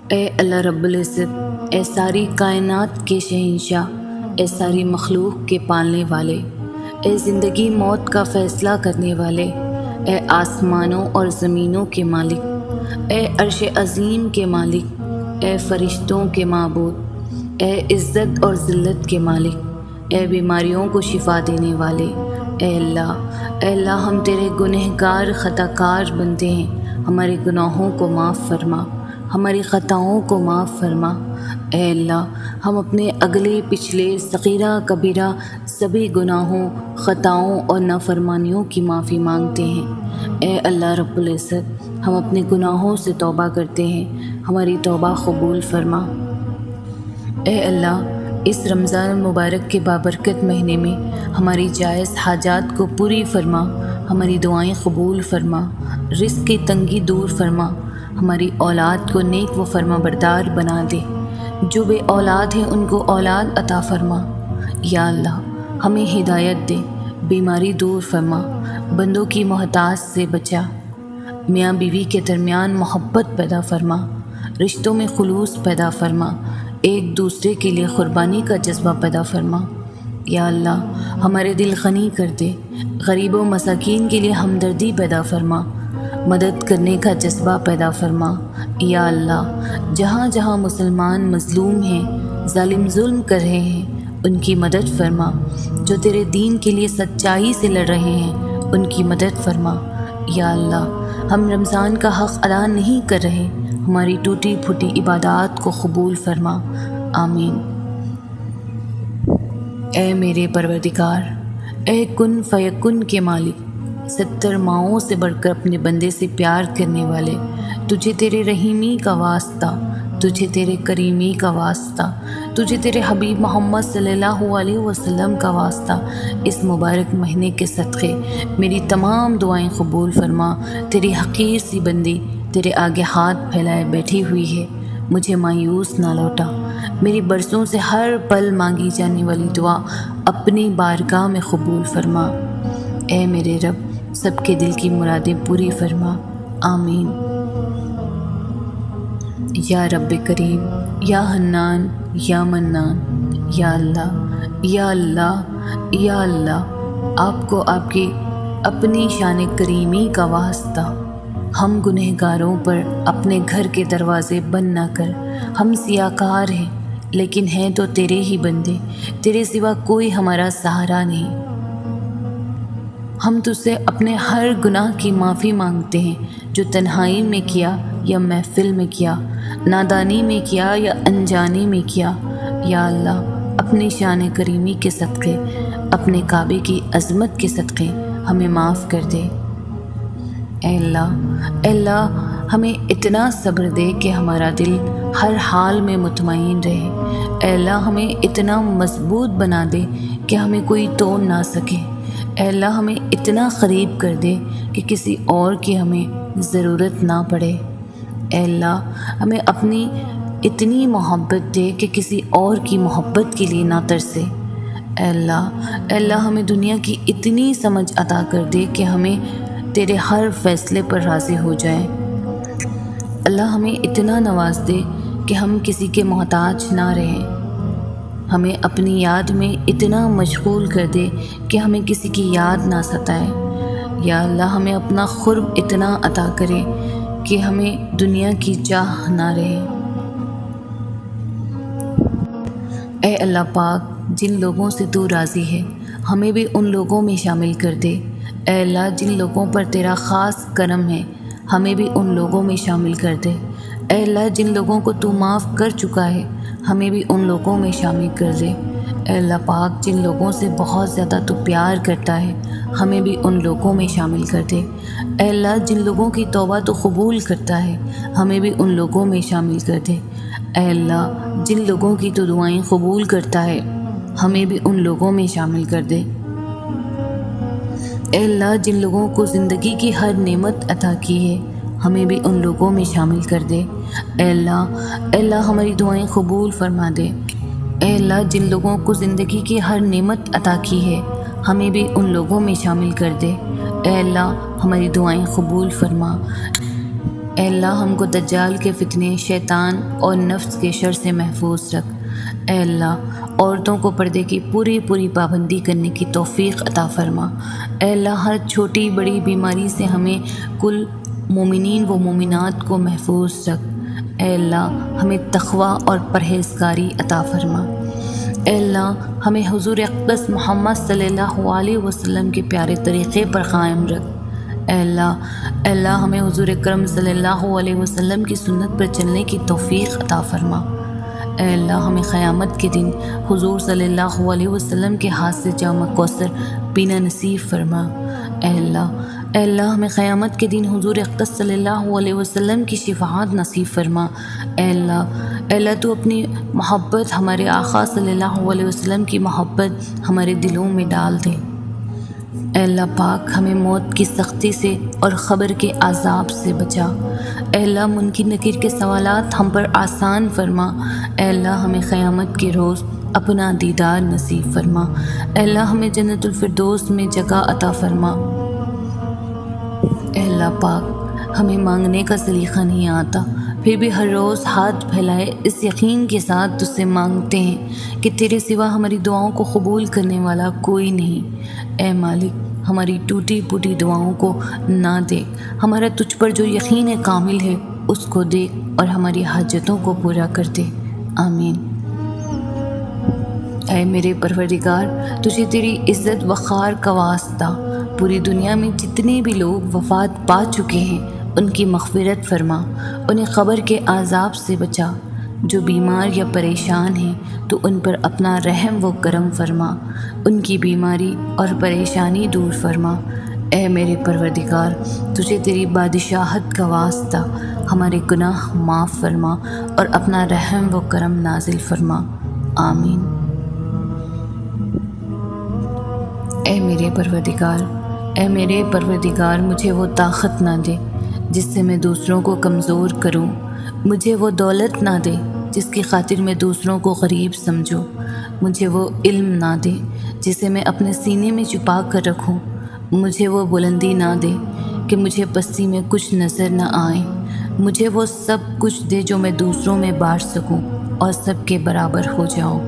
اے اللہ رب العزت، اے ساری کائنات کے شہنشاہ، اے ساری مخلوق کے پالنے والے، اے زندگی موت کا فیصلہ کرنے والے، اے آسمانوں اور زمینوں کے مالک، اے عرش عظیم کے مالک، اے فرشتوں کے معبود، اے عزت اور ذلت کے مالک، اے بیماریوں کو شفا دینے والے، اے اللہ ہم تیرے گنہگار خطا کار بندے ہیں، ہمارے گناہوں کو معاف فرما، ہماری خطاؤں کو معاف فرما۔ اے اللہ ہم اپنے اگلے پچھلے صغیرہ کبیرہ سبھی گناہوں، خطاؤں اور نافرمانیوں کی معافی مانگتے ہیں۔ اے اللہ رب العزت، ہم اپنے گناہوں سے توبہ کرتے ہیں، ہماری توبہ قبول فرما۔ اے اللہ اس رمضان المبارک کے بابرکت مہینے میں ہماری جائز حاجات کو پوری فرما، ہماری دعائیں قبول فرما، رزق کی تنگی دور فرما، ہماری اولاد کو نیک و فرما بردار بنا دے، جو بے اولاد ہیں ان کو اولاد عطا فرما۔ یا اللہ ہمیں ہدایت دے، بیماری دور فرما، بندوں کی محتاج سے بچا، میاں بیوی کے درمیان محبت پیدا فرما، رشتوں میں خلوص پیدا فرما، ایک دوسرے کے لیے قربانی کا جذبہ پیدا فرما۔ یا اللہ ہمارے دل غنی کر دے، غریب و مساکین کے لیے ہمدردی پیدا فرما، مدد کرنے کا جذبہ پیدا فرما۔ یا اللہ جہاں جہاں مسلمان مظلوم ہیں، ظالم ظلم کر رہے ہیں، ان کی مدد فرما، جو تیرے دین کے لیے سچائی سے لڑ رہے ہیں ان کی مدد فرما۔ یا اللہ ہم رمضان کا حق ادا نہیں کر رہے، ہماری ٹوٹی پھوٹی عبادات کو قبول فرما، آمین۔ اے میرے پروردگار، اے کن فیکن کے مالک، 70 ماؤں سے بڑھ کر اپنے بندے سے پیار کرنے والے، تجھے تیرے رحیمی کا واسطہ، تجھے تیرے کریمی کا واسطہ، تجھے تیرے حبیب محمد صلی اللہ علیہ وسلم کا واسطہ، اس مبارک مہینے کے صدقے میری تمام دعائیں قبول فرما۔ تیری حقیر سی بندی تیرے آگے ہاتھ پھیلائے بیٹھی ہوئی ہے، مجھے مایوس نہ لوٹا، میری برسوں سے ہر پل مانگی جانے والی دعا اپنی بارگاہ میں قبول فرما۔ اے میرے رب سب کے دل کی مرادیں پوری فرما، آمین۔ یا رب کریم، یا حنان، یا منان، یا اللہ، یا اللہ، یا اللہ، آپ کو آپ کی اپنی شان کریمی کا واسطہ، ہم گنہگاروں پر اپنے گھر کے دروازے بند نہ کر، ہم سیاکار ہیں لیکن ہیں تو تیرے ہی بندے، تیرے سوا کوئی ہمارا سہارا نہیں۔ ہم تجھ سے اپنے ہر گناہ کی معافی مانگتے ہیں، جو تنہائی میں کیا یا محفل میں کیا، نادانی میں کیا یا انجانے میں کیا۔ یا اللہ اپنی شان کریمی کے صدقے، اپنے کعبے کی عظمت کے صدقے ہمیں معاف کر دے۔ اے اللہ ہمیں اتنا صبر دے کہ ہمارا دل ہر حال میں مطمئن رہے۔ اے اللہ ہمیں اتنا مضبوط بنا دے کہ ہمیں کوئی توڑ نہ سکے۔ اے اللہ ہمیں اتنا قریب کر دے کہ کسی اور کی ہمیں ضرورت نہ پڑے۔ اے اللہ ہمیں اپنی اتنی محبت دے کہ کسی اور کی محبت کے لیے نہ ترسے۔ اے اللہ ہمیں دنیا کی اتنی سمجھ عطا کر دے کہ ہمیں تیرے ہر فیصلے پر راضی ہو جائے۔ اللہ ہمیں اتنا نواز دے کہ ہم کسی کے محتاج نہ رہیں، ہمیں اپنی یاد میں اتنا مشغول کر دے کہ ہمیں کسی کی یاد نہ ستائے۔ یا اللہ ہمیں اپنا قرب اتنا عطا کرے کہ ہمیں دنیا کی چاہ نہ رہے۔ اے اللہ پاک جن لوگوں سے تو راضی ہے ہمیں بھی ان لوگوں میں شامل کر دے۔ اے اللہ جن لوگوں پر تیرا خاص کرم ہے ہمیں بھی ان لوگوں میں شامل کر دے۔ اے اللہ جن لوگوں کو تو معاف کر چکا ہے ہمیں بھی ان لوگوں میں شامل کر دے۔ اے اللہ پاک جن لوگوں سے بہت زیادہ تو پیار کرتا ہے ہمیں بھی ان لوگوں میں شامل کر دے۔ اے اللہ جن لوگوں کی توبہ تو قبول کرتا ہے ہمیں بھی ان لوگوں میں شامل کر دے۔ اے اللہ جن لوگوں کی تو دعائیں قبول کرتا ہے ہمیں بھی ان لوگوں میں شامل کر دے۔ اے اللہ جن لوگوں کو زندگی کی ہر نعمت عطا کی ہے ہمیں بھی ان لوگوں میں شامل کر دے۔ اے اللہ ہماری دعائیں قبول فرما دے۔ اے اللہ جن لوگوں کو زندگی کی ہر نعمت عطا کی ہے ہمیں بھی ان لوگوں میں شامل کر دے۔ اے اللہ ہماری دعائیں قبول فرما۔ اے اللہ ہم کو دجال کے فتنے، شیطان اور نفس کے شر سے محفوظ رکھ۔ اے اللہ عورتوں کو پردے کی پوری پابندی کرنے کی توفیق عطا فرما۔ اے اللہ ہر چھوٹی بڑی بیماری سے ہمیں کل مومنین و مومنات کو محفوظ رکھ۔ اے اللہ ہمیں تقوی اور پرہیزگاری عطا فرما۔ اے اللہ ہمیں حضور اقدس محمد صلی اللہ علیہ وسلم کے پیارے طریقے پر قائم رکھ۔ اے اللہ ہمیں حضور اکرم صلی اللہ علیہ وسلم کی سنت پر چلنے کی توفیق عطا فرما۔ اے اللہ ہمیں قیامت کے دن حضور صلی اللہ علیہ وسلم کے ہاتھ سے جام کوثر پینا نصیب فرما۔ اے اللہ ہمیں قیامت کے دن حضور اقدس صلی اللہ علیہ وسلم کی شفاعت نصیب فرما۔ اے اللہ تو اپنی محبت، ہمارے آقا صلی اللہ علیہ وسلم کی محبت ہمارے دلوں میں ڈال دے۔ اے اللہ پاک ہمیں موت کی سختی سے اور قبر کے عذاب سے بچا۔ اے اللہ منکر نکیر کے سوالات ہم پر آسان فرما۔ اے اللہ ہمیں قیامت کے روز اپنا دیدار نصیب فرما۔ اے اللہ ہمیں جنت الفردوس میں جگہ عطا فرما۔ اے اللہ پاک ہمیں مانگنے کا سلیقہ نہیں آتا، پھر بھی ہر روز ہاتھ پھیلائے اس یقین کے ساتھ تجھ سے مانگتے ہیں کہ تیرے سوا ہماری دعاؤں کو قبول کرنے والا کوئی نہیں۔ اے مالک ہماری ٹوٹی پھوٹی دعاؤں کو نہ دیکھ، ہمارا تجھ پر جو یقین کامل ہے اس کو دیکھ اور ہماری حاجتوں کو پورا کر دے۔ آمین۔ اے میرے پروردگار تجھے تیری عزت وقار کا واسطہ پوری دنیا میں جتنے بھی لوگ وفات پا چکے ہیں ان کی مغفرت فرما، انہیں قبر کے عذاب سے بچا۔ جو بیمار یا پریشان ہیں تو ان پر اپنا رحم و کرم فرما، ان کی بیماری اور پریشانی دور فرما۔ اے میرے پروردگار تجھے تیری بادشاہت کا واسطہ ہمارے گناہ معاف فرما اور اپنا رحم و کرم نازل فرما۔ آمین۔ اے میرے پروردگار مجھے وہ طاقت نہ دے جس سے میں دوسروں کو کمزور کروں، مجھے وہ دولت نہ دے جس کی خاطر میں دوسروں کو غریب سمجھوں، مجھے وہ علم نہ دے جسے میں اپنے سینے میں چھپا کر رکھوں، مجھے وہ بلندی نہ دے کہ مجھے پستی میں کچھ نظر نہ آئے، مجھے وہ سب کچھ دے جو میں دوسروں میں بانٹ سکوں اور سب کے برابر ہو جاؤں۔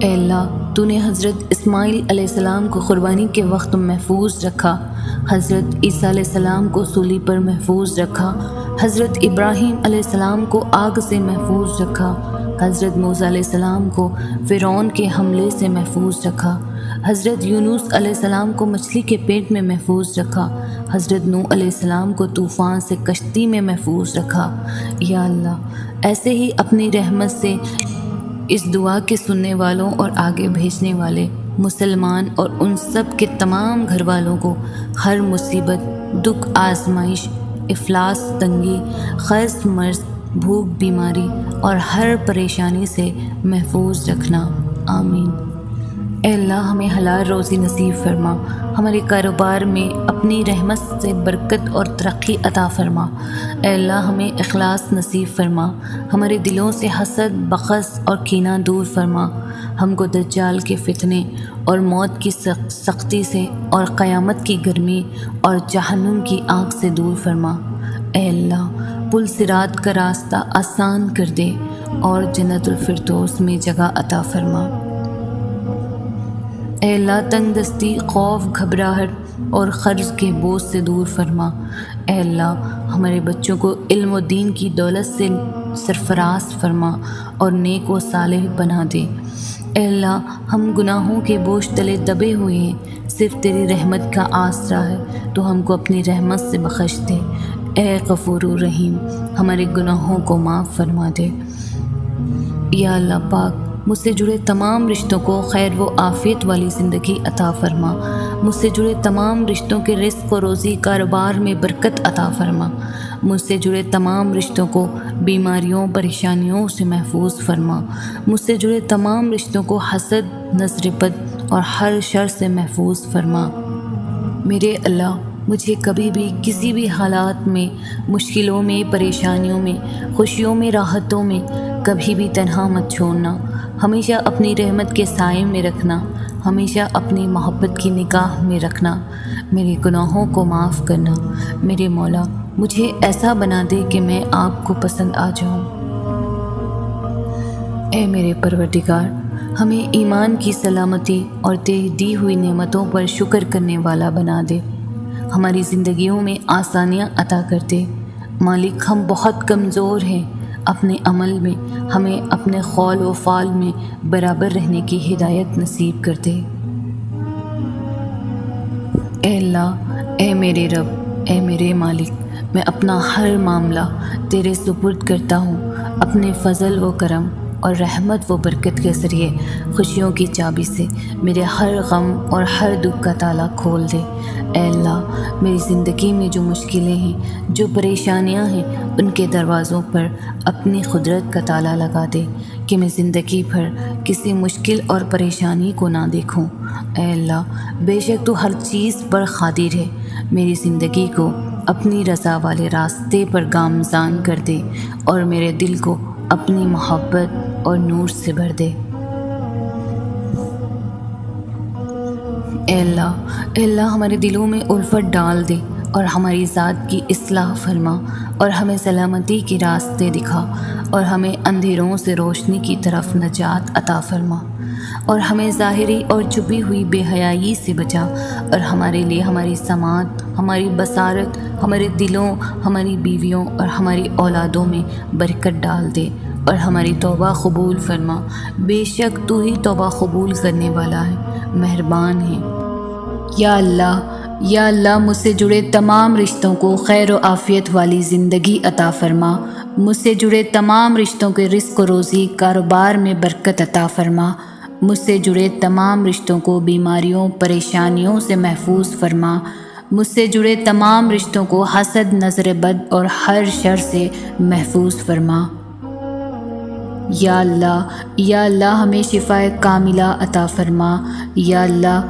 اے اللہ تو نے حضرت اسماعیل علیہ السلام کو قربانی کے وقت محفوظ رکھا، حضرت عیسیٰ علیہ السلام کو سولی پر محفوظ رکھا، حضرت ابراہیم علیہ السلام کو آگ سے محفوظ رکھا، حضرت موسیٰ علیہ السلام کو فرعون کے حملے سے محفوظ رکھا، حضرت یونس علیہ السلام کو مچھلی کے پیٹ میں محفوظ رکھا، حضرت نوح علیہ السلام کو طوفان سے کشتی میں محفوظ رکھا۔ یا اللہ ایسے ہی اپنی رحمت سے اس دعا کے سننے والوں اور آگے بھیجنے والے مسلمان اور ان سب کے تمام گھر والوں کو ہر مصیبت، دکھ، آزمائش، افلاس، تنگی، قرض، مرض، بھوک، بیماری اور ہر پریشانی سے محفوظ رکھنا۔ آمین۔ اے اللہ ہمیں حلال روزی نصیب فرما، ہمارے کاروبار میں اپنی رحمت سے برکت اور ترقی عطا فرما۔ اے اللہ ہمیں اخلاص نصیب فرما، ہمارے دلوں سے حسد، بغض اور کینہ دور فرما، ہم کو دجال کے فتنے اور موت کی سختی سے اور قیامت کی گرمی اور جہنم کی آگ سے دور فرما۔ اے اللہ پل صراط کا راستہ آسان کر دے اور جنت الفردوس میں جگہ عطا فرما۔ اے اللہ تنگ دستی، خوف، گھبراہٹ اور قرض کے بوجھ سے دور فرما۔ اے اللہ ہمارے بچوں کو علم و دین کی دولت سے سرفراز فرما اور نیک و صالح بنا دے۔ اے اللہ ہم گناہوں کے بوجھ تلے دبے ہوئے ہیں، صرف تیری رحمت کا آسرا ہے تو ہم کو اپنی رحمت سے بخش دے۔ اے غفور الرحیم ہمارے گناہوں کو معاف فرما دے۔ یا اللہ پاک مجھ سے جڑے تمام رشتوں کو خیر و عافیت والی زندگی عطا فرما، مجھ سے جڑے تمام رشتوں کے رزق و روزی، کاروبار میں برکت عطا فرما، مجھ سے جڑے تمام رشتوں کو بیماریوں، پریشانیوں سے محفوظ فرما، مجھ سے جڑے تمام رشتوں کو حسد، نظر بد اور ہر شر سے محفوظ فرما۔ میرے اللہ مجھے کبھی بھی کسی بھی حالات میں، مشکلوں میں، پریشانیوں میں، خوشیوں میں، راحتوں میں کبھی بھی تنہا مت چھوڑنا، ہمیشہ اپنی رحمت کے سائے میں رکھنا، ہمیشہ اپنی محبت کی نگاہ میں رکھنا، میرے گناہوں کو معاف کرنا۔ میرے مولا، مجھے ایسا بنا دے کہ میں آپ کو پسند آ جاؤں۔ اے میرے پروردگار، ہمیں ایمان کی سلامتی اور تیری دی ہوئی نعمتوں پر شکر کرنے والا بنا دے، ہماری زندگیوں میں آسانیاں عطا کر دے۔ مالک، ہم بہت کمزور ہیں، اپنے عمل میں ہمیں اپنے قول و فعل میں برابر رہنے کی ہدایت نصیب کر دے۔ اے اللہ، اے میرے رب، اے میرے مالک، میں اپنا ہر معاملہ تیرے سپرد کرتا ہوں۔ اپنے فضل و کرم اور رحمت و برکت کے ذریعے خوشیوں کی چابی سے میرے ہر غم اور ہر دکھ کا تالا کھول دے۔ اے اللہ، میری زندگی میں جو مشکلیں ہیں، جو پریشانیاں ہیں، ان کے دروازوں پر اپنی قدرت کا تالا لگا دے کہ میں زندگی بھر کسی مشکل اور پریشانی کو نہ دیکھوں۔ اے اللہ، بے شک تو ہر چیز پر قادر ہے، میری زندگی کو اپنی رضا والے راستے پر گامزن کر دے اور میرے دل کو اپنی محبت اور نور سے بھر دے۔ اے اللہ، ہمارے دلوں میں الفت ڈال دے اور ہماری ذات کی اصلاح فرما اور ہمیں سلامتی کے راستے دکھا اور ہمیں اندھیروں سے روشنی کی طرف نجات عطا فرما اور ہمیں ظاہری اور چھپی ہوئی بے حیائی سے بچا اور ہمارے لیے ہماری سماعت، ہماری بصارت، ہمارے دلوں، ہماری بیویوں اور ہماری اولادوں میں برکت ڈال دے اور ہماری توبہ قبول فرما۔ بے شک تو ہی توبہ قبول کرنے والا ہے، مہربان ہے۔ یا اللہ، مجھ سے جڑے تمام رشتوں کو خیر و عافیت والی زندگی عطا فرما، مجھ سے جڑے تمام رشتوں کے رزق و روزی، کاروبار میں برکت عطا فرما، مجھ سے جڑے تمام رشتوں کو بیماریوں، پریشانیوں سے محفوظ فرما، مجھ سے جڑے تمام رشتوں کو حسد، نظر بد اور ہر شر سے محفوظ فرما۔ یا اللہ، ہمیں شفاء کاملہ عطا فرما۔ یا اللہ،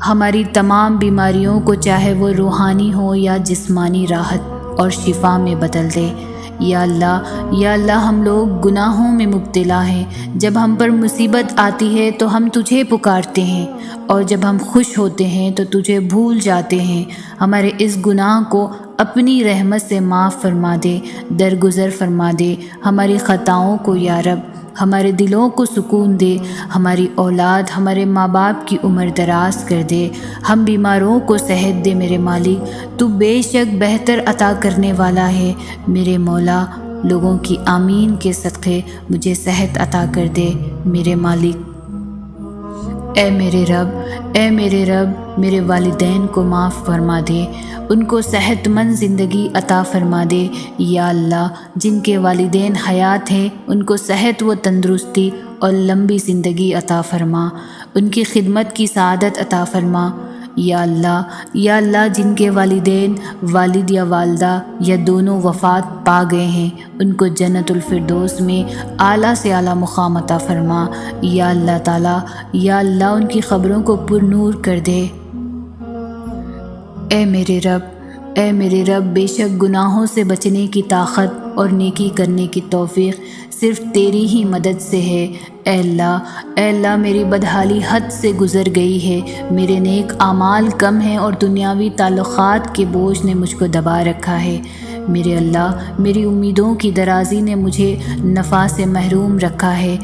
ہماری تمام بیماریوں کو چاہے وہ روحانی ہو یا جسمانی راحت اور شفا میں بدل دے۔ یا اللہ، ہم لوگ گناہوں میں مبتلا ہیں، جب ہم پر مصیبت آتی ہے تو ہم تجھے پکارتے ہیں اور جب ہم خوش ہوتے ہیں تو تجھے بھول جاتے ہیں۔ ہمارے اس گناہ کو اپنی رحمت سے معاف فرما دے، درگزر فرما دے ہماری خطاؤں کو۔ یا رب، ہمارے دلوں کو سکون دے، ہماری اولاد، ہمارے ماں باپ کی عمر دراز کر دے، ہم بیماروں کو صحت دے۔ میرے مالک، تو بے شک بہتر عطا کرنے والا ہے۔ میرے مولا، لوگوں کی آمین کے صدقے مجھے صحت عطا کر دے۔ میرے مالک، اے میرے رب، میرے والدین کو معاف فرما دے، ان کو صحت مند زندگی عطا فرما دے۔ یا اللہ، جن کے والدین حیات ہیں ان کو صحت و تندرستی اور لمبی زندگی عطا فرما، ان کی خدمت کی سعادت عطا فرما۔ یا اللہ، جن کے والدین، والد یا والدہ یا دونوں وفات پا گئے ہیں ان کو جنت الفردوس میں اعلیٰ سے اعلیٰ مقام عطا فرما۔ یا اللہ تعالیٰ، یا اللہ، ان کی قبروں کو پر نور کر دے۔ اے میرے رب، بے شک گناہوں سے بچنے کی طاقت اور نیکی کرنے کی توفیق صرف تیری ہی مدد سے ہے۔ اے اللہ، میری بدحالی حد سے گزر گئی ہے، میرے نیک اعمال کم ہیں اور دنیاوی تعلقات کے بوجھ نے مجھ کو دبا رکھا ہے۔ میرے اللہ، میری امیدوں کی درازی نے مجھے نفع سے محروم رکھا ہے،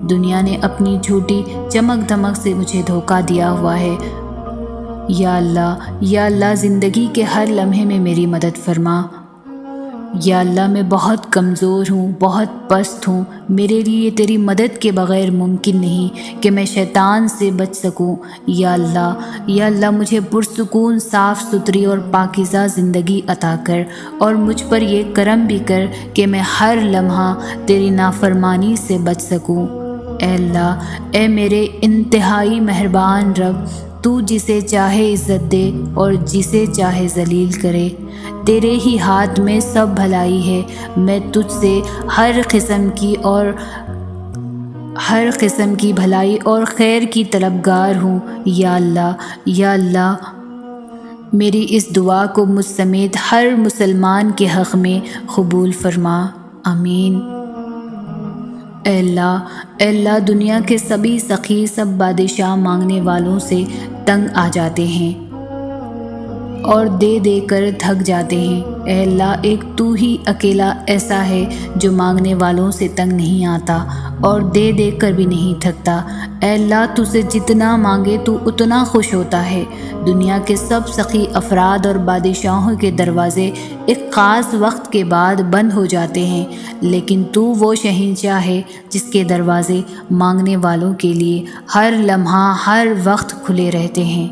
دنیا نے اپنی جھوٹی چمک دھمک سے مجھے دھوکہ دیا ہوا ہے۔ یا اللہ، زندگی کے ہر لمحے میں میری مدد فرما۔ یا اللہ، میں بہت کمزور ہوں، بہت پست ہوں، میرے لیے تیری مدد کے بغیر ممکن نہیں کہ میں شیطان سے بچ سکوں۔ یا اللہ، مجھے پرسکون، صاف ستھری اور پاکیزہ زندگی عطا کر اور مجھ پر یہ کرم بھی کر کہ میں ہر لمحہ تیری نافرمانی سے بچ سکوں۔ اے اللہ، اے میرے انتہائی مہربان رب، تو جسے چاہے عزت دے اور جسے چاہے ذلیل کرے، تیرے ہی ہاتھ میں سب بھلائی ہے۔ میں تجھ سے ہر قسم کی بھلائی اور خیر کی طلبگار ہوں۔ یا اللہ، میری اس دعا کو مجھ سمیت ہر مسلمان کے حق میں قبول فرما۔ آمین۔ اے اللہ دنیا کے سبھی سخی سب بادشاہ مانگنے والوں سے تنگ آ جاتے ہیں اور دے دے کر تھک جاتے ہیں۔ اے اللہ ایک تو ہی اکیلا ایسا ہے جو مانگنے والوں سے تنگ نہیں آتا اور دے دے کر بھی نہیں تھکتا۔ اے اللہ تو سے جتنا مانگے تو اتنا خوش ہوتا ہے۔ دنیا کے سب سخی افراد اور بادشاہوں کے دروازے ایک خاص وقت کے بعد بند ہو جاتے ہیں، لیکن تو وہ شہنشاہ ہے جس کے دروازے مانگنے والوں کے لیے ہر لمحہ ہر وقت کھلے رہتے ہیں۔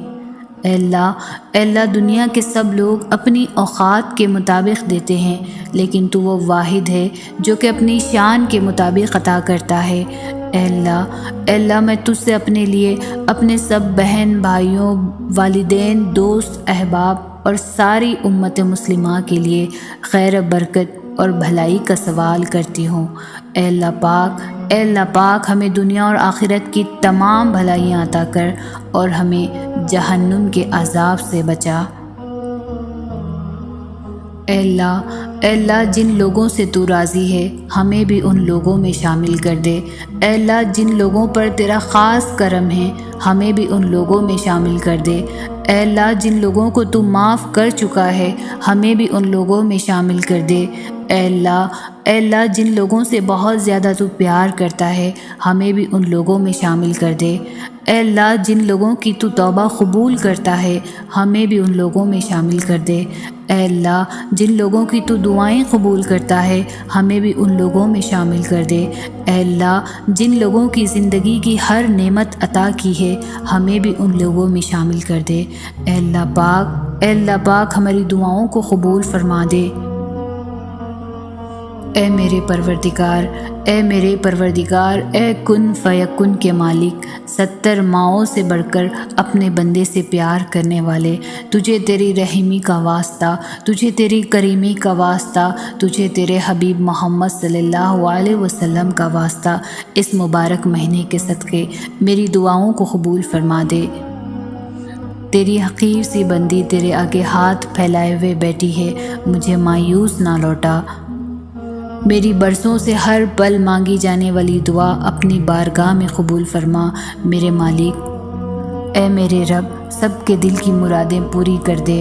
اے اللہ دنیا کے سب لوگ اپنی اوقات کے مطابق دیتے ہیں، لیکن تو وہ واحد ہے جو کہ اپنی شان کے مطابق عطا کرتا ہے۔ اے اللہ میں تجھ سے اپنے لیے، اپنے سب بہن بھائیوں، والدین، دوست، احباب اور ساری امت مسلمہ کے لیے خیر برکت اور بھلائی کا سوال کرتی ہوں۔ اے اللہ پاک ہمیں دنیا اور آخرت کی تمام بھلائیاں عطا کر اور ہمیں جہنم کے عذاب سے بچا۔ اے اللہ جن لوگوں سے تو راضی ہے ہمیں بھی ان لوگوں میں شامل کر دے۔ اے اللہ جن لوگوں پر تیرا خاص کرم ہے ہمیں بھی ان لوگوں میں شامل کر دے۔ اے اللہ جن لوگوں کو تو معاف کر چکا ہے ہمیں بھی ان لوگوں میں شامل کر دے۔ اے اللہ جن لوگوں سے بہت زیادہ تو پیار کرتا ہے ہمیں بھی ان لوگوں میں شامل کر دے۔ اے اللہ جن لوگوں کی تو توبہ قبول کرتا ہے ہمیں بھی ان لوگوں میں شامل کر دے۔ اے اللہ جن لوگوں کی تو دعائیں قبول کرتا ہے ہمیں بھی ان لوگوں میں شامل کر دے۔ اے اللہ جن لوگوں کی زندگی کی ہر نعمت عطا کی ہے ہمیں بھی ان لوگوں میں شامل کر دے۔ اے اللہ پاک ہماری دعاؤں کو قبول فرما دے۔ اے میرے پروردگار، اے کن فیکن کے مالک، 70 ماؤں سے بڑھ کر اپنے بندے سے پیار کرنے والے، تجھے تیری رحیمی کا واسطہ، تجھے تیری کریمی کا واسطہ، تجھے تیرے حبیب محمد صلی اللہ علیہ وسلم کا واسطہ، اس مبارک مہینے کے صدقے میری دعاؤں کو قبول فرما دے۔ تیری حقیر سی بندی تیرے آگے ہاتھ پھیلائے ہوئے بیٹھی ہے، مجھے مایوس نہ لوٹا۔ میری برسوں سے ہر پل مانگی جانے والی دعا اپنی بارگاہ میں قبول فرما میرے مالک۔ اے میرے رب سب کے دل کی مرادیں پوری کر دے۔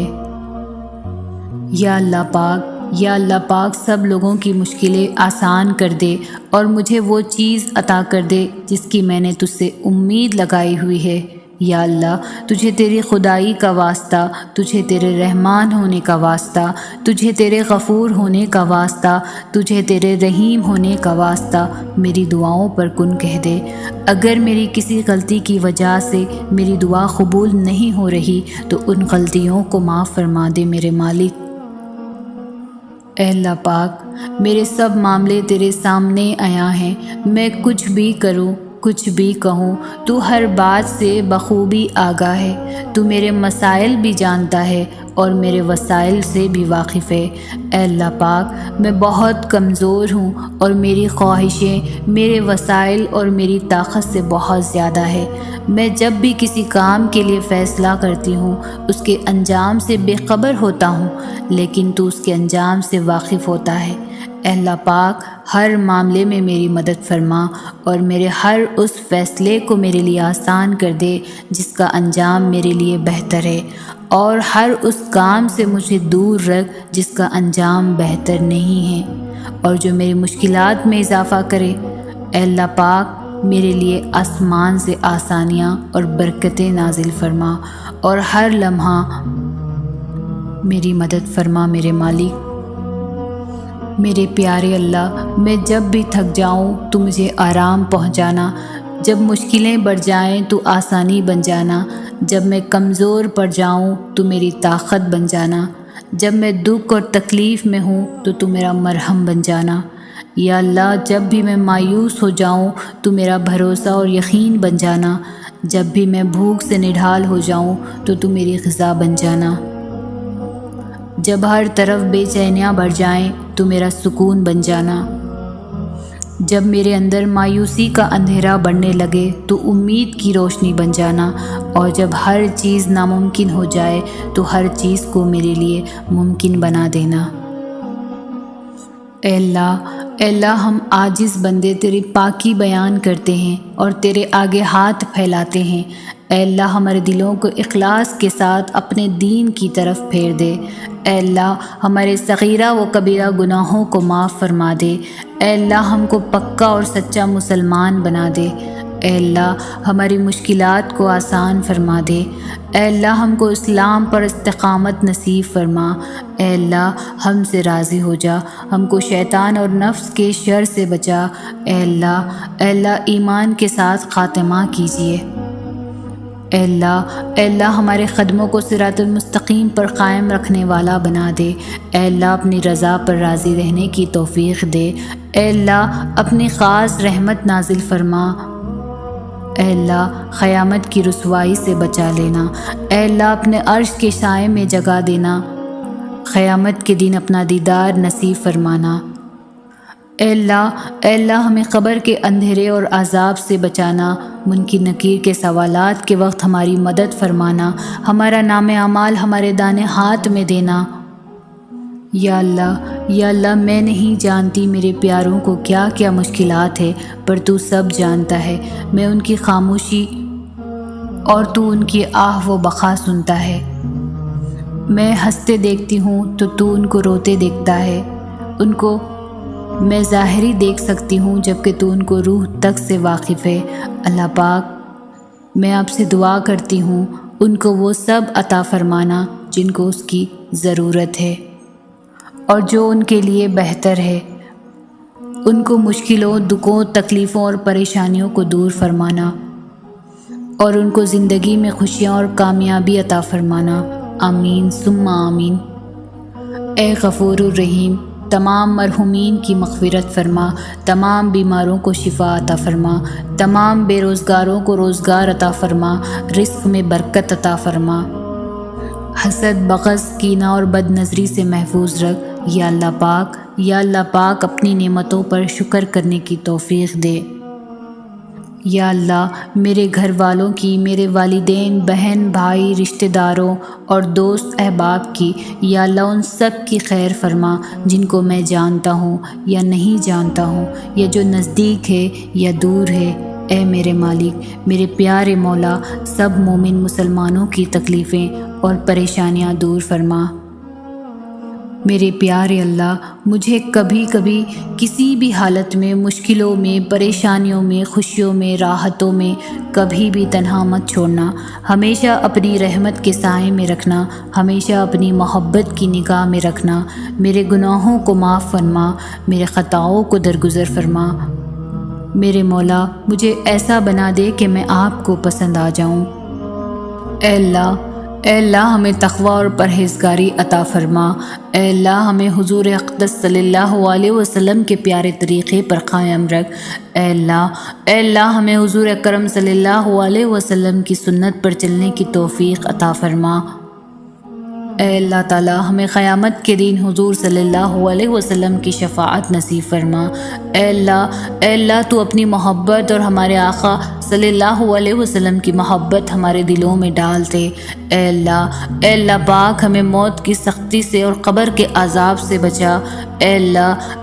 یا اللہ پاک سب لوگوں کی مشکلیں آسان کر دے اور مجھے وہ چیز عطا کر دے جس کی میں نے تجھ سے امید لگائی ہوئی ہے۔ یا اللہ تجھے تیری خدائی کا واسطہ، تجھے تیرے رحمان ہونے کا واسطہ، تجھے تیرے غفور ہونے کا واسطہ، تجھے تیرے رحیم ہونے کا واسطہ میری دعاؤں پر کن کہہ دے۔ اگر میری کسی غلطی کی وجہ سے میری دعا قبول نہیں ہو رہی تو ان غلطیوں کو معاف فرما دے میرے مالک۔ اے اللہ پاک میرے سب معاملے تیرے سامنے آیا ہیں، میں کچھ بھی کروں کچھ بھی کہوں تو ہر بات سے بخوبی آگاہ ہے، تو میرے مسائل بھی جانتا ہے اور میرے وسائل سے بھی واقف ہے۔ اے اللہ پاک میں بہت کمزور ہوں اور میری خواہشیں میرے وسائل اور میری طاقت سے بہت زیادہ ہے۔ میں جب بھی کسی کام کے لیے فیصلہ کرتی ہوں اس کے انجام سے بے خبر ہوتا ہوں، لیکن تو اس کے انجام سے واقف ہوتا ہے۔ اے اللہ پاک ہر معاملے میں میری مدد فرما اور میرے ہر اس فیصلے کو میرے لیے آسان کر دے جس کا انجام میرے لیے بہتر ہے، اور ہر اس کام سے مجھے دور رکھ جس کا انجام بہتر نہیں ہے اور جو میری مشکلات میں اضافہ کرے۔ اے اللہ پاک میرے لیے آسمان سے آسانیاں اور برکتیں نازل فرما اور ہر لمحہ میری مدد فرما میرے مالک۔ میرے پیارے اللہ میں جب بھی تھک جاؤں تو مجھے آرام پہنچانا، جب مشکلیں بڑھ جائیں تو آسانی بن جانا، جب میں کمزور پڑ جاؤں تو میری طاقت بن جانا، جب میں دکھ اور تکلیف میں ہوں تو میرا مرہم بن جانا۔ یا اللہ جب بھی میں مایوس ہو جاؤں تو میرا بھروسہ اور یقین بن جانا، جب بھی میں بھوک سے نڈھال ہو جاؤں تو میری غذا بن جانا، جب ہر طرف بے چینیاں بڑھ جائیں تو میرا سکون بن جانا، جب میرے اندر مایوسی کا اندھیرا بڑھنے لگے تو امید کی روشنی بن جانا، اور جب ہر چیز ناممکن ہو جائے تو ہر چیز کو میرے لیے ممکن بنا دینا۔ اے اے اللہ ہم عاجز بندے تیری پاکی بیان کرتے ہیں اور تیرے آگے ہاتھ پھیلاتے ہیں۔ اے اللہ ہمارے دلوں کو اخلاص کے ساتھ اپنے دین کی طرف پھیر دے۔ اے اللہ ہمارے صغیرہ و کبیرہ گناہوں کو معاف فرما دے۔ اے اللہ ہم کو پکا اور سچا مسلمان بنا دے۔ اے اللہ ہماری مشکلات کو آسان فرما دے۔ اے اللہ ہم کو اسلام پر استقامت نصیب فرما۔ اے اللہ ہم سے راضی ہو جا، ہم کو شیطان اور نفس کے شر سے بچا۔ اے اللہ ایمان کے ساتھ خاتمہ کیجیے۔ اے اللہ ہمارے قدموں کو صراط المستقیم پر قائم رکھنے والا بنا دے۔ اے اللہ اپنی رضا پر راضی رہنے کی توفیق دے۔ اے اللہ اپنی خاص رحمت نازل فرما۔ اے اللہ قیامت کی رسوائی سے بچا لینا۔ اے اللہ اپنے عرش کے سائے میں جگہ دینا۔ قیامت کے دن اپنا دیدار نصیب فرمانا۔ اے اللہ ہمیں قبر کے اندھیرے اور عذاب سے بچانا۔ منکر نکیر کے سوالات کے وقت ہماری مدد فرمانا۔ ہمارا نام اعمال ہمارے دانے ہاتھ میں دینا۔ یا اللہ میں نہیں جانتی میرے پیاروں کو کیا کیا مشکلات ہے، پر تو سب جانتا ہے۔ میں ان کی خاموشی اور تو ان کی آہ و بقا سنتا ہے۔ میں ہنستے دیکھتی ہوں تو ان کو روتے دیکھتا ہے۔ ان کو میں ظاہری دیکھ سکتی ہوں جبکہ تو ان کو روح تک سے واقف ہے۔ اللہ پاک میں آپ سے دعا کرتی ہوں ان کو وہ سب عطا فرمانا جن کو اس کی ضرورت ہے اور جو ان کے لیے بہتر ہے۔ ان کو مشکلوں، دکھوں، تکلیفوں اور پریشانیوں کو دور فرمانا اور ان کو زندگی میں خوشیاں اور کامیابی عطا فرمانا۔ آمین ثم آمین۔ اے غفور الرحیم تمام مرحومین کی مغفرت فرما، تمام بیماروں کو شفا عطا فرما، تمام بے روزگاروں کو روزگار عطا فرما، رزق میں برکت عطا فرما، حسد، بغض، کینہ اور بد نظری سے محفوظ رکھ۔ یا اللہ پاک اپنی نعمتوں پر شکر کرنے کی توفیق دے۔ یا اللہ میرے گھر والوں کی، میرے والدین، بہن، بھائی، رشتہ داروں اور دوست احباب کی، یا اللہ ان سب کی خیر فرما جن کو میں جانتا ہوں یا نہیں جانتا ہوں، یا جو نزدیک ہے یا دور ہے۔ اے میرے مالک، میرے پیارے مولا، سب مومن مسلمانوں کی تکلیفیں اور پریشانیاں دور فرما۔ میرے پیارے اللہ، مجھے کبھی کبھی کسی بھی حالت میں، مشکلوں میں، پریشانیوں میں، خوشیوں میں، راحتوں میں کبھی بھی تنہا مت چھوڑنا۔ ہمیشہ اپنی رحمت کے سائے میں رکھنا، ہمیشہ اپنی محبت کی نگاہ میں رکھنا۔ میرے گناہوں کو معاف فرما، میرے خطاؤں کو درگزر فرما۔ میرے مولا مجھے ایسا بنا دے کہ میں آپ کو پسند آ جاؤں۔ اے اللہ ہمیں تقوی اور پرہیزگاری عطا فرما۔ اے اللہ ہمیں حضور اقدس صلی اللہ علیہ وسلم کے پیارے طریقے پر قائم رکھ۔ اے اللہ ہمیں حضور اکرم صلی اللہ علیہ وسلم کی سنت پر چلنے کی توفیق عطا فرما۔ اے اللہ تعالی ہمیں قیامت کے دن حضور صلی اللہ علیہ وسلم کی شفاعت نصیب فرما۔ اے اللہ تو اپنی محبت اور ہمارے آقا صلی اللہ علیہ وسلم کی محبت ہمارے دلوں میں ڈال دے۔ اے اللہ پاک ہمیں موت کی سختی سے اور قبر کے عذاب سے بچا۔ اے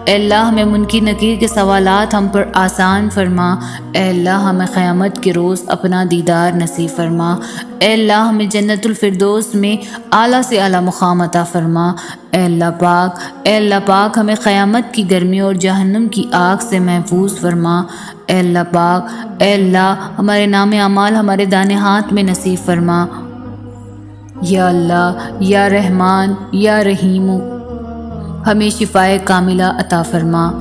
اللہ ہمیں منکر نکیر کے سوالات ہم پر آسان فرما۔ اے اللہ ہمیں قیامت کے روز اپنا دیدار نصیب فرما۔ اے اللہ ہمیں جنت الفردوس میں اعلیٰ سے اعلیٰ مقام عطا فرما۔ اے اللہ پاک ہمیں قیامت کی گرمی اور جہنم کی آگ سے محفوظ فرما۔ اے اللہ ہمارے نام اعمال ہمارے دانے ہاتھ میں نصیب فرما۔ یا اللہ، یا رحمان، یا رحیم، ہمیں شفائے کاملہ عطا فرما۔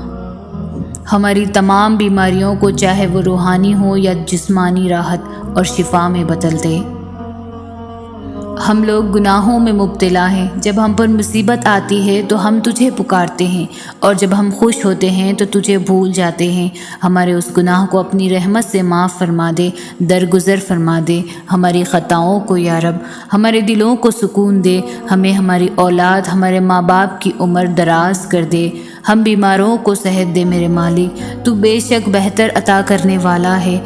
ہماری تمام بیماریوں کو چاہے وہ روحانی ہو یا جسمانی راحت اور شفا میں بدل دے۔ ہم لوگ گناہوں میں مبتلا ہیں۔ جب ہم پر مصیبت آتی ہے تو ہم تجھے پکارتے ہیں، اور جب ہم خوش ہوتے ہیں تو تجھے بھول جاتے ہیں۔ ہمارے اس گناہ کو اپنی رحمت سے معاف فرما دے، درگزر فرما دے۔ ہماری خطاؤں کو یا رب، ہمارے دلوں کو سکون دے۔ ہمیں، ہماری اولاد، ہمارے ماں باپ کی عمر دراز کر دے۔ ہم بیماروں کو صحت دے میرے مالک، تو بے شک بہتر عطا کرنے والا ہے۔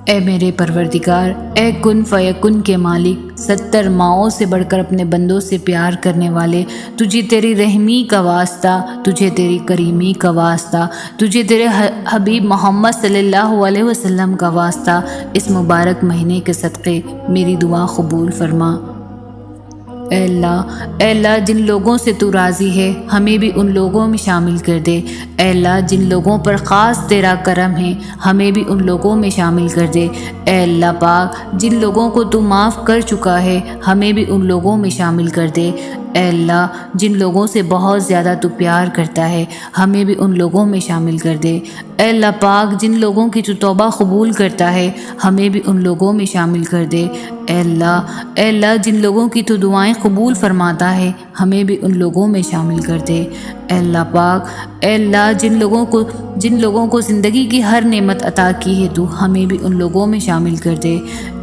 اے میرے پروردگار، اے کن فیکن کے مالک، 70 ماؤں سے بڑھ کر اپنے بندوں سے پیار کرنے والے، تجھے تیری رحمی کا واسطہ، تجھے تیری کریمی کا واسطہ، تجھے تیرے حبیب محمد صلی اللہ علیہ وسلم کا واسطہ، اس مبارک مہینے کے صدقے میری دعا قبول فرما۔ اے اللہ جن لوگوں سے تو راضی ہے ہمیں بھی ان لوگوں میں شامل کر دے۔ اے اللہ جن لوگوں پر خاص تیرا کرم ہے ہمیں بھی ان لوگوں میں شامل کر دے۔ اے اللہ پاک جن لوگوں کو تو معاف کر چکا ہے ہمیں بھی ان لوگوں میں شامل کر دے۔ اے اللہ جن لوگوں سے بہت زیادہ تو پیار کرتا ہے ہمیں بھی ان لوگوں میں شامل کر دے۔ اے اللہ پاک جن لوگوں کی تو توبہ قبول کرتا ہے ہمیں بھی ان لوگوں میں شامل کر دے۔ اے اللہ جن لوگوں کی تو دعائیں قبول فرماتا ہے ہمیں بھی ان لوگوں میں شامل کر دے۔ اے اللہ پاک، اے اللہ جن لوگوں کو زندگی کی ہر نعمت عطا کی ہے تو ہمیں بھی ان لوگوں میں شامل کر دے۔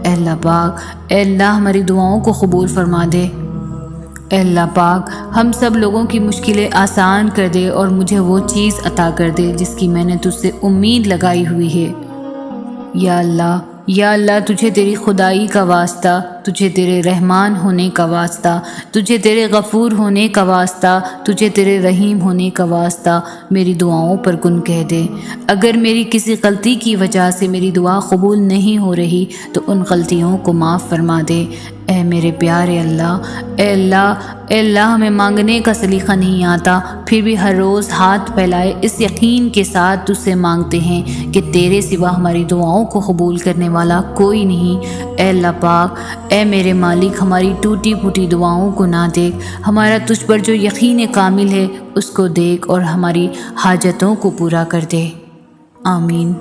اے اللہ پاک، اے اللہ ہماری دعاؤں کو قبول فرما دے۔ اے اللہ پاک ہم سب لوگوں کی مشکلیں آسان کر دے اور مجھے وہ چیز عطا کر دے جس کی میں نے تجھ سے امید لگائی ہوئی ہے۔ یا اللہ تجھے تیری خدائی کا واسطہ، تجھے تیرے رحمان ہونے کا واسطہ، تجھے تیرے غفور ہونے کا واسطہ، تجھے تیرے رحیم ہونے کا واسطہ میری دعاؤں پر کن کہہ دے۔ اگر میری کسی غلطی کی وجہ سے میری دعا قبول نہیں ہو رہی تو ان غلطیوں کو معاف فرما دے۔ اے میرے پیارے اے اللہ ہمیں مانگنے کا سلیقہ نہیں آتا، پھر بھی ہر روز ہاتھ پھیلائے اس یقین کے ساتھ تجھ سے مانگتے ہیں کہ تیرے سوا ہماری دعاؤں کو قبول کرنے والا کوئی نہیں۔ اے اللہ پاک، اے میرے مالک ہماری ٹوٹی پھوٹی دعاؤں کو نہ دیکھ، ہمارا تجھ پر جو یقین کامل ہے اس کو دیکھ اور ہماری حاجتوں کو پورا کر دے۔ آمین۔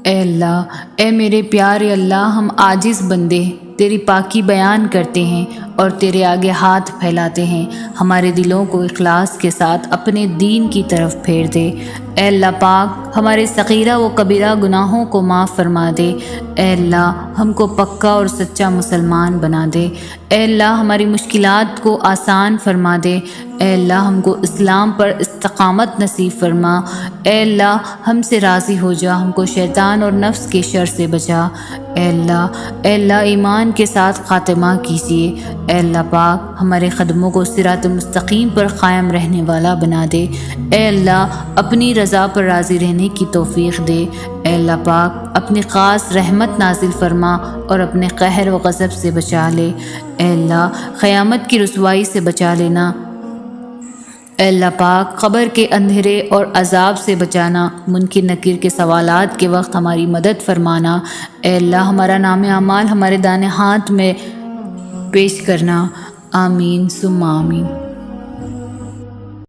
اے اللہ، اے میرے پیارے اللہ، ہم عاجز بندے تیری پاکی بیان کرتے ہیں اور تیرے آگے ہاتھ پھیلاتے ہیں، ہمارے دلوں کو اخلاص کے ساتھ اپنے دین کی طرف پھیر دے۔ اے اللہ پاک ہمارے صغیرہ و کبیرہ گناہوں کو معاف فرما دے۔ اے اللہ ہم کو پکا اور سچا مسلمان بنا دے۔ اے اللہ ہماری مشکلات کو آسان فرما دے۔ اے اللہ ہم کو اسلام پر استقامت نصیب فرما۔ اے اللہ ہم سے راضی ہو جا، ہم کو شیطان اور نفس کے شر سے بچا۔ اے اللہ ایمان کے ساتھ خاتمہ کیجیے۔ اے اللہ پاک ہمارے قدموں کو صراط مستقیم پر قائم رہنے والا بنا دے۔ اے اللہ اپنی رضا پر راضی رہنے کی توفیق دے۔ اے اللہ پاک اپنی خاص رحمت نازل فرما اور اپنے قہر و غضب سے بچا لے۔ اے اللہ قیامت کی رسوائی سے بچا لینا۔ اے اللہ پاک قبر کے اندھیرے اور عذاب سے بچانا، منکر نکیر کے سوالات کے وقت ہماری مدد فرمانا۔ اے اللہ ہمارا نام اعمال ہمارے دانے ہاتھ میں پیش کرنا۔ آمین ثم آمین۔